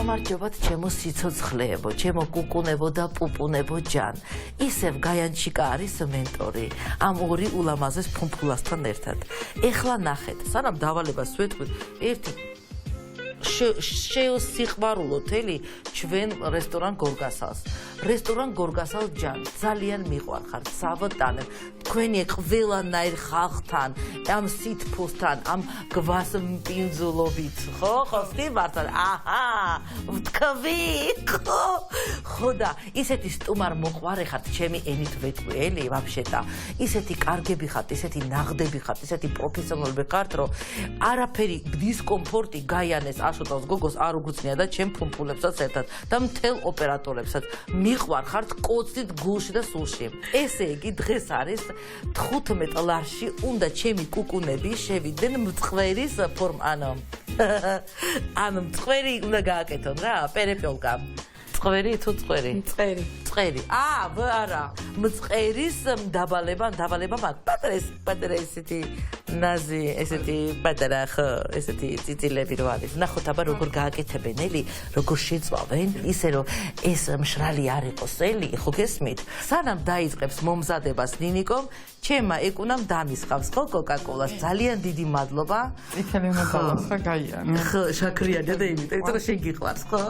გამარჯობათ ჩემო სიცოცხლეებო, ჩემო კუკუნებო და პუპუნებო ჯან. ისევ გაიანჩიკა არის მენტორი ამ ორი ულამაზეს ფუმფულასთან ერთად. ეხლა ნახეთ, სანამ დავალებას ვეთქვით, ერთი შეუსიხმარულოთ ელი ჩვენ რესტორან გორგასალს. რესტორან გორგასალ ჯან, ძალიან მიყვარხართ, სავოტანებ. თქვენი ყველანაირ ხალხთან, ამ სითფოსთან, ამ გვას მპინძულობით, ხო, ხოსტიმართან. აჰა, ვთქვი, ხო და ისეთი სტუმარ მოყვარე ხართ, ჩემი ენით ვეთქვი, ელი, ვაფშეტა. ისეთი კარგები ხართ, ისეთი ნაღდები ხართ, ისეთი პროფესიონალები ხართ, რომ არაფერი დისკომფორტი გაიანეს აშოტავს გოგოს არ უგრძნია და ჩემ ფუმფულებსაც ერთად და მთელ ოპერატორებსაც მიყვარხართ კოცით გულში და სულში. ესე იგი დღეს არის 15 ლარში უნდა ჩემი კუკუნები შევიდნენ მწყვერის ანუ მწყვერი უნდა გააკეთონ რა, პერეპიოლკა. მწყვერი თუ წყვერი? მწყერი. მწყერი. არა. მწყერის დაბალება მაქვს. პატარა ესეთი ნაზი, ესეთი პატარა ხო, ესეთი წიწილები რო არის. ნახოთ აბა როგორ გააკეთებენ ელი, როგორ შეწვავენ, ისე რომ ეს მშრალი არ იყოს ელი, ხო გესმით? სანამ დაიწყებს მომზადებას ნინიკომ, ჩემმა ეკუნამ დამისხავს ხო კოკა-კოლას. ძალიან დიდი მადლობა. წითელი უნდა დავასხა გაიანი. ხო, შაქრიანია და იმიტომ რომ შენ გიყვარს, ხო?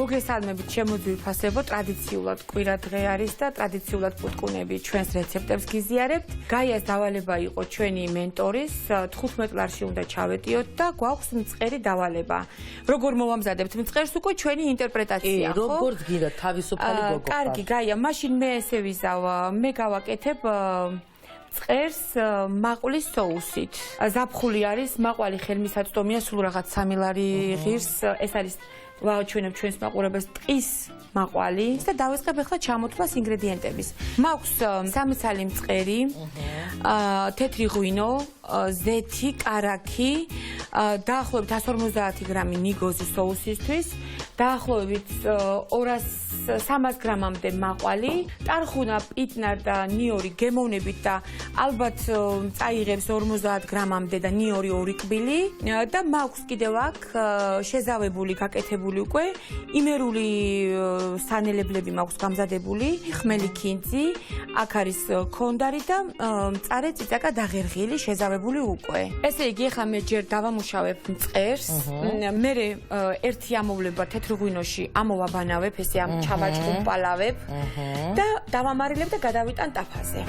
მოგესალმებით, შემოძვირფასებო, ტრადიციულად კვირა დღე არის და ტრადიციულად პუტკუნები ჩვენს რეცეპტებს გიზიარებთ. გაიას დავალება იყო ჩვენი მენტორის, 15 ლარში უნდა ჩავეტიოთ და გვაქვს მწყერი დავალება. როგორ მოვამზადებთ მწყერს უკვე ჩვენი ინტერპრეტაცია, ხო? როგორ გინდა თავისუფალი გოგო. კარგი, გაია, მაშინ მე ესე ვიზავ, მე გავაკეთებ მწყერს მაყვის соусით. ზაფხული არის, მაყვალი ხელმისაწვდომია, სულ რაღაც 3 ლარი ღირს, ეს არის ვაჩვენებ ჩვენს მაყურებელს ტყის მაყვალი და დავიწყებ ახლა ჩამოთვლას ინგრედიენტების. მაქვს 3 ცალი მწყერი, თეთრი ღვინო, ზეთი, კარაქი, დაახლოებით 150 გრამი ნიგოზი соусისთვის, დაახლოებით 300 გრამამდე მაყვალი, ტარხუნა, პიტნარ და ნიორი გემოვნებით და ალბათ წაიღებს 50 გრამამდე და ნიორი 2 კბილი და მაქვს კიდევ აქ შეზავებული, გაკეთებული უკვე იმერული სანელებლები მაქვს გამზადებული, ხმელი ქინძი, აქ არის ქონდარი და მწარე წიწაკა დაღერღილი შეზავებული უკვე. ესე იგი, ახლა მე ჯერ დავამუშავებ მწყერს, მე ერთი ამოვლება თეთრ ღვინოში ამოვაბანავებ, ესე ამ ჩავაჭკუმპალავებ და დავამარილებ და გადავიტან ტაფაზე.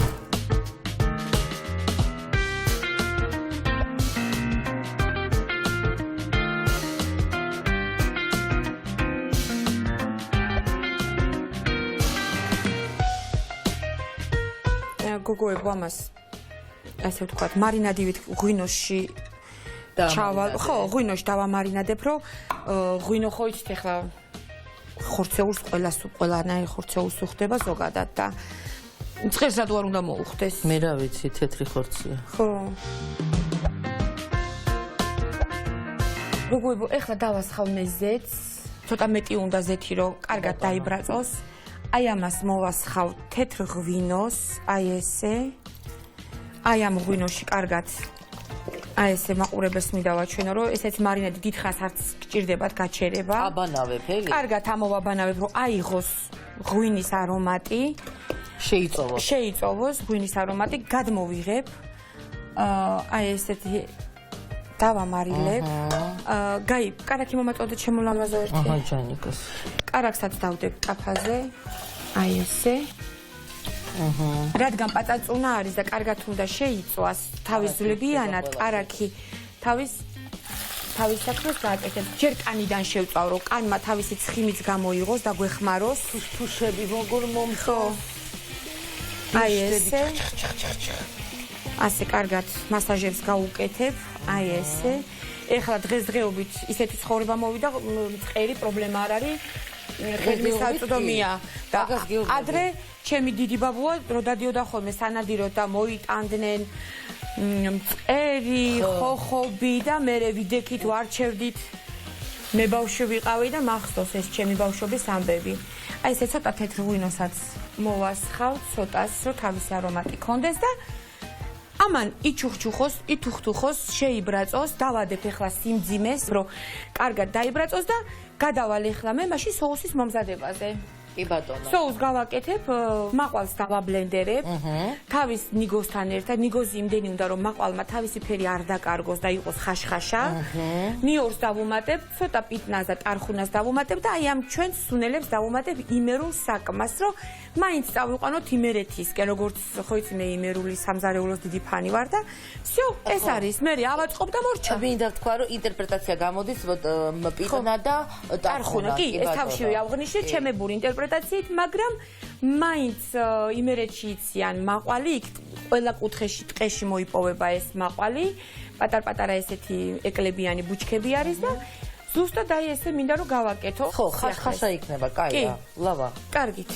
გოგოებო ამას ასე ვთქვათ, მარინადივით ღვინოში ხო, ღვინოში დავამარინადებ, რომ ღვინო ხო იცით ახლა ხორცეულს ყველანაირ ხორცეულს უხდება ზოგადად და მწყერს რატო არ უნდა მოუხდეს? მე რა ვიცი, თეთრი ხორცია. ხო. გოგოებო, ახლა დავასხავ მე ზეთს, ცოტა მეტი უნდა ზეთი, რომ კარგად დაიბრაწოს. აი ამას მოვასხავ თეთრ ღვინოს, აი ესე. აი ამ ღვინოში კარგად აი ესე მაყურებელს მიდავაჩვენო, რომ ესეც მარინადი დიდხანს არც გჭირდებათ გაჩერება. აბანავებ, ელი? კარგად ამოვაბანავებ, რომ აიღოს ღვინის არომატი. შეიწოვოს ღვინის არომატი, გადმოვიღებ. აი ესეთი დავამარილებ. გაი, კარაქი მომაწოდეთ შემოლამაზო ერთი. აჰა, ჯანიკოს. კარაქსაც დავდებ ტაფაზე. აი ესე. რადგან პაწაწუნა არის და კარგად უნდა შეიწვას თავისძლებიანად, კარაქი თავის საქმეს გააკეთებს. ჯერ კანიდან შევწავ, რომ კანმა თავისი ცხიმიც გამოიღოს და გვეხმაროს. თუშები როგორ მომხო. აი ესე. ასე კარგად მასაჟებს გაუკეთებ. აი ესე. ეხლა დღესდღეობით ისეთი ცხოვრება მოვიდა, მწყერი პრობლემა არ არის. ხელმისაწვდომია და ადრე ჩემი დიდი ბაბუა რო დადიოდა ხოლმე სანადიროდ და მოიტანდნენ მწყერი, ხოხობი და მერე ვიდექით ვარჩევდით. მე ბავშვი ვიყავი და მახსოვს ეს ჩემი ბავშვობის ამბები. აი ესე ცოტა თეთრ ღვინოსაც მოვასხავ ცოტას, რომ თავისი არომატი კონდეს და ამან ითუხთუხოს, შეიბრაწოს, დავადებ ახლა სიმძიმეს, რომ კარგად დაიბრაწოს და გადავალ ახლა მე მაშინ სოუსის მომზადებაზე. კი ბატონო. სოუს გავაკეთებ, მაყვალს დავაბლენდერებ, თავის ნიგოსთან ერთად, ნიგოზი იმდენი უნდა რომ მაყვალმა თავისი ფერი არ დაკარგოს და იყოს ხაშხაშა. ნიორს დავუმატებ, ცოტა პიტნას და ტარხუნას დავუმატებ და აი ამ ჩვენს სუნელებს დავუმატებ იმერულ საკმას, რომ მაინც წავიყვანოთ იმერეთისკენ, როგორც ხო იცი მე იმერული სამზარეულოს დიდი ფანი ვარ და всё, ეს არის. მე ავაწყობ და მორჩა. მინდა თქვა რომ ინტერპრეტაცია გამოდის პიტნა და ტარხუნა. კი, ეს თავშივე ავღნიშნე ჩემებური ინტერპრეტაციით, მაგრამ მაინც იმერეთში იციან მაყვალი, იქ ყველა კუთხეში ტყეში მოიპოვება ეს მაყვალი, პატარ-პატარა ესეთი ეკლებიანი ბუჩქები არის და ზუსტად აი ესე მინდა რომ გავაკეთო. ხო, ხაშხაშა იქნება, კაია, ლავა. კარგით.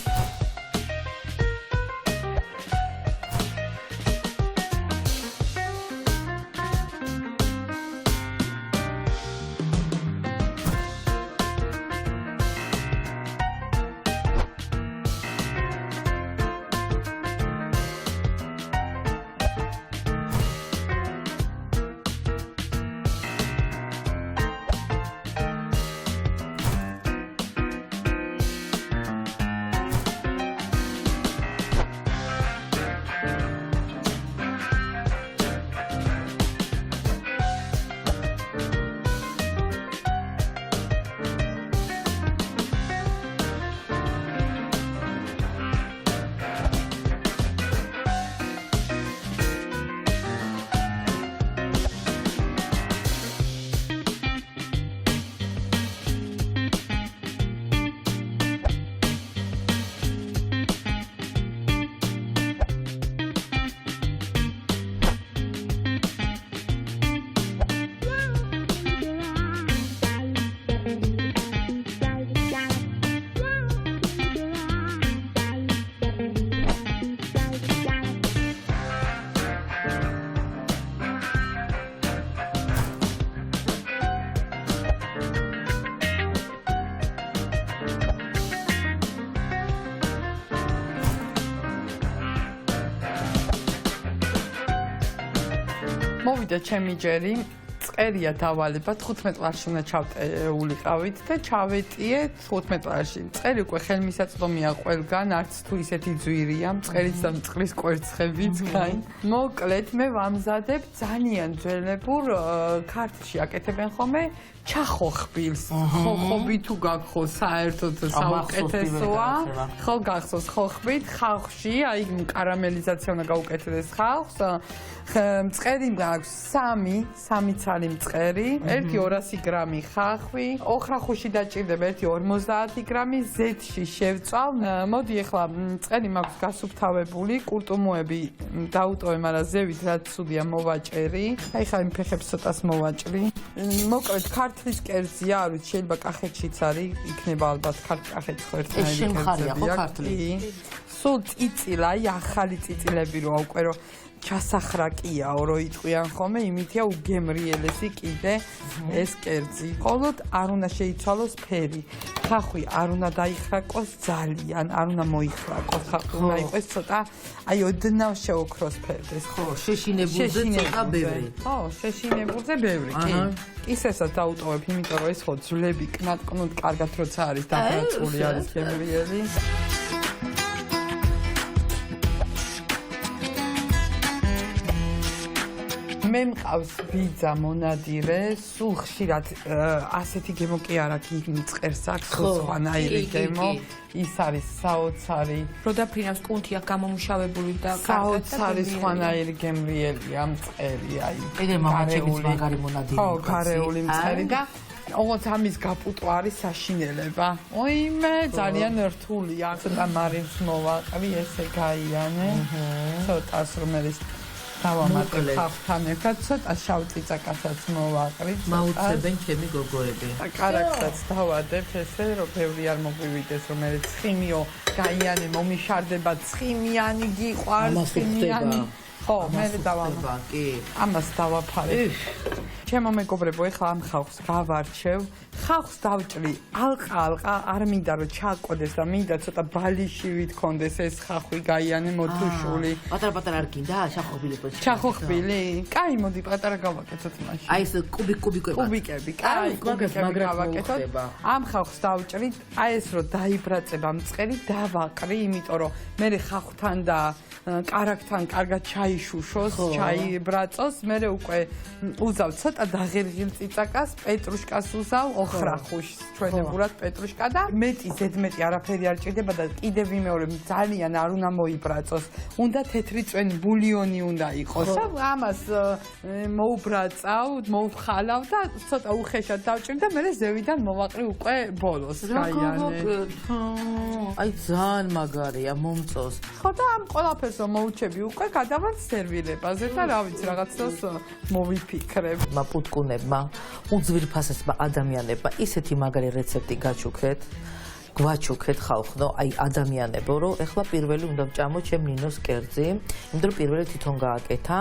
მოვიდა ჩემი ჯერი, წყერია დავალება 15 ლარში უნდა ჩავტეულიყავით და ჩავეტიე 15 ლარში. წყერი უკვე ხელმისაწვდომია ყველგან, არც თუ ისეთი ძვირია, წყერიც და წყლის კვერცხებიც, კაი. მოკლედ მე ვამზადებ ძალიან ძველებურ ქართლში აკეთებენ ხოლმე ჩახოხბილს. ხოხობი თუ გაგხოს საერთოდ საუკეთესოა. ხო გახსოვს ხოხბით ხალხში, აი კარამელიზაცია უნდა გაუკეთდეს ხალხს. მწყერი გაქვს 3 ცალი მწყერი, 1-200 გრამი ხახვი, ოხრახუში დაჭირდება 1-50 გრამი, ზეთში შევწვალ. მოდი ახლა მწყერი მაქვს გასუფთავებული, კურტუმოები დაუტოვე, მაგრამ ზევით რაც ცუდია მოვაჭერი. აი ხა იმ ფეხებს ცოტას მოვაჭრი. მოკლედ ქართლის კერძია, არ ვიცი, შეიძლება კახეთშიც არის, იქნება ალბათ კახეთში ხო ერთმანეთი. ეს შემხარია ხო ქართლი? სულ წიწილა, აი ახალი წიწილები როა უკვე რომ ჩასახრაკიაო რო იტყვიან ხოლმე, იმითია უგემრიელესი კიდე ეს კერძი. მხოლოდ არ უნდა შეიცვალოს ფერი. ხახვი არ უნდა დაიხრაკოს ძალიან, არ უნდა მოიხრაკოს. ხახვი უნდა იყოს ცოტა, აი ოდნავ შეოქროს ფერდეს. ხო, შეშინებულზე ცოტა ბევრი. ხო, შეშინებულზე ბევრი, კი. ისესაც დაუტოვებ, იმიტომ რომ ეს ხო ძვლები კნატკნუტ კარგად როცა არის დაბრაწული არის გემრიელი. მე მყავს ბიძა მონადირე, სულ ხშირად ასეთი გემო კი არა, მწყერს აქვს სხვანაირი გემო. ის არის საოცარი. რო დაფრინავს კუნთი აქ გამომუშავებული და საოცარი სხვანაირი გემრიელია მწყერი, აი. ეგრე მამაჩემის მაგარი მონადირე. ხო, გარეული მწყერი და ოღონდ ამის გაპუტვა არის საშინელება. ოიმე, ძალიან რთულია. ცოტა მარილს მოვაყრი, ესე გაიანე. ცოტას რომელიც დავამატებ ხალხთან ერთად, ცოტა შავ წიწაკასაც მოვაყრით. მაუცებენ ჩემი გოგოები. კარაქსაც დავადებ ესე, რომ ბევრი არ მოგვივიდეს, რომელიც ცხიმიო, გაიანი მომიშარდება, ცხიმიანი გიყვარს, ცხიმიანი. ხო, მე დავამატებ. კი. ამას დავაფარებ. ჩემო მეგობრებო, ეხლა ამ ხალხს გავარჩევ. ხალხს დავჭრი ალყა, არ მინდა რომ ჩააკოდეს და მინდა ცოტა ბალიშივი თქონდეს ეს ხახვი გაიანი მოთუშული. პატარ-პატარა არ გინდა ჩახოხბილი პოჩი. ჩახოხბილი? კაი, მოდი პატარა გავაკეთოთ მაშინ. აი ეს კუბიკები. კუბიკები, კაი, კუბიკები გავაკეთოთ. ამ ხალხს დავჭრი, აი ეს რომ დაიბრაწება მწყერი, დავაყრი, იმიტომ რომ მე ხახვთან და კარაქთან კარგად ჩაიშუშოს, ჩაიბრაწოს, მე უკვე უზავ ცოტა დაღირღილ წიწაკას, პეტრუშკას უზავ, ოხრახუშს, ჩვენებურად პეტრუშკა და მეტი ზედმეტი არაფერი არ ჭირდება და კიდე ვიმეორებ, ძალიან არ უნდა მოიბრაწოს. უნდა თეთრი წვენი ბულიონი უნდა იყოს. ამას მოუბრაწავ, მოვხალავ და ცოტა უხეშად დავჭირ და მე ზევიდან მოვაყრი უკვე ბოლოს გაიანი. აი ძალიან მაგარია, მომწოს. ხო და ამ ყველაფერს მოვუჩები უკვე გადავარ სერვირებაზე და რა ვიცი რაღაცას მოვიფიქრებ. მაპუტკუნებმა, უძვირფასებმა ადამიანებმა ისეთი მაგარი რეცეპტი გვაჩუქეთ ხალხო, აი ადამიანებო, რომ ეხლა პირველი უნდა ვჭამო ჩემ ნინოს კერძი, იმიტომ რომ პირველი თვითონ გააკეთა.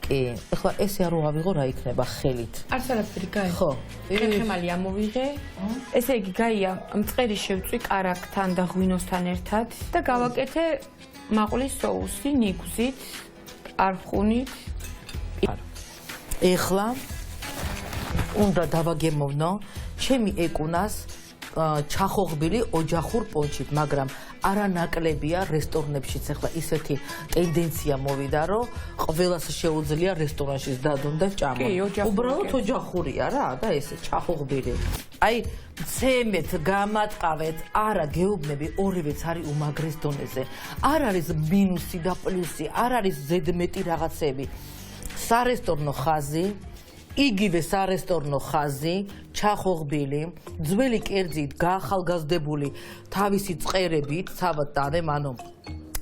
კი, ეხლა ესე არ ავიღო რა იქნება ხელით. არც არაფერი გაი. ხო. ხემალი ამოვიღე. ესე იგი გაია, მწყერი შევწვი კარაქთან და ღვინოსთან ერთად და გავაკეთე მაყულის соуსი ნიგვზით, არხუნით. ეხლა უნდა დავაგემოვნო ჩემი ეკუნას ჩახოხბილი ოჯახურ პონჩით, მაგრამ არანაკლებია რესტორნებშიც ეხლა ისეთი ტენდენცია მოვიდა, რომ ყველას შეუძლია რესტორანშიც დადონ და ჭამონ. უბრალოდ ოჯახურია რა და ესე ჩახოხბილი. აი ცემეთ, გამატყავეთ, არა გეუბნები, ორივეც არის უმაგრეს დონეზე. არ არის მინუსი და პლუსი, არ არის ზედმეტი რაღაცები. სარესტორნო ხაზი, იგივე სარესტორნო ხაზი, ჩახოხბილი, ძველი კერძით გაახალგაზრდებული თავისი წყერებით, თავად დანემ, ანუ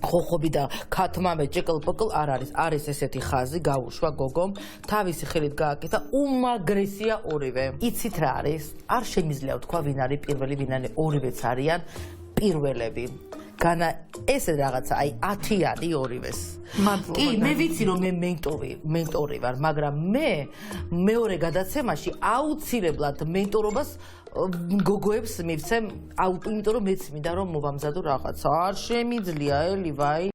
ხოხობი და ქათმამე ჭეკლ-პოკლ არ არის. არის ესეთი ხაზი, გაუშვა გოგომ, თავისი ხელით გააკეთა, უმაგრესია ორივე. იცით რა არის? არ შემიძლია თქვა ვინ არის პირველი, ვინ არის ორივეც არიან პირველები. განა ესე რაღაცა, აი 10-იანი ორივეს. კი, მე ვიცი რომ მე მენტორი ვარ, მაგრამ მე მეორე გადაცემაში აუცილებლად მენტორობას გოგოებს მივცემ, იმიტომ რომ მეც მინდა რომ მოვამზადო რაღაცა. არ შემიძლია, ელი, ვაი.